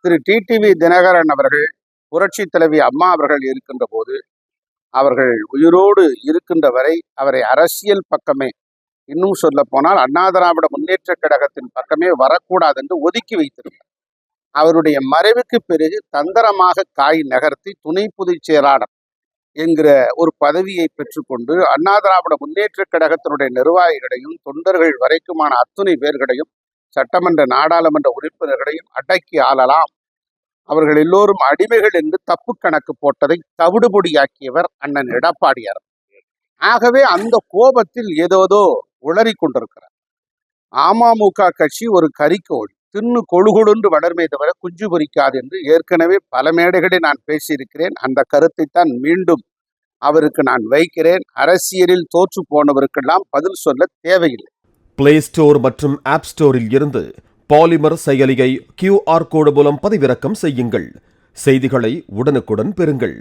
திரு TTV Dinakaran அவர்கள், புரட்சி தலைவி அம்மா அவர்கள் இருக்கின்ற போது, அவர்கள் உயிரோடு இருக்கின்ற வரை அவரை அரசியல் பக்கமே, இன்னும் சொல்ல போனால் அண்ணா திராவிட முன்னேற்ற கழகத்தின் பக்கமே வரக்கூடாது என்று ஒதுக்கி வைத்திருந்தார். அவருடைய மறைவுக்கு பிறகு தந்திரமாக காய் நகர்த்தி துணை பொதுச் செயலாளர் என்கிற ஒரு பதவியை பெற்றுக்கொண்டு அண்ணா திராவிட முன்னேற்ற கழகத்தினுடைய நிர்வாகிகளையும் தொண்டர்கள் வரைக்குமான அத்துணை பேர்களையும் சட்டமன்ற நாடாளுமன்ற உறுப்பினர்களையும் அடக்கி ஆளலாம், அவர்கள் எல்லோரும் அடிமைகள் என்று தப்பு கணக்கு போட்டதை தவிடுபொடியாக்கியவர் அண்ணன் எடப்பாடியார். ஆகவே அந்த கோபத்தில் ஏதோதோ உளறி கொண்டிருக்கிறார். அமமுக கட்சி ஒரு கரிக்கோழி, தின்னு கொழுகொழுன்று வளர்மை தவிர குஞ்சு பொறிக்காது என்று ஏற்கனவே பல மேடைகளில் நான் பேசியிருக்கிறேன். அந்த கருத்தை தான் மீண்டும் அவருக்கு நான் வைக்கிறேன். அரசியலில் தோற்று போனவருக்கெல்லாம் பதில் சொல்ல தேவையில்லை. பிளே ஸ்டோர் மற்றும் ஆப் ஸ்டோரில் இருந்து பாலிமர் செயலியை QR கோடு மூலம் பதிவிறக்கம் செய்யுங்கள். செய்திகளை உடனுக்குடன் பெறுங்கள்.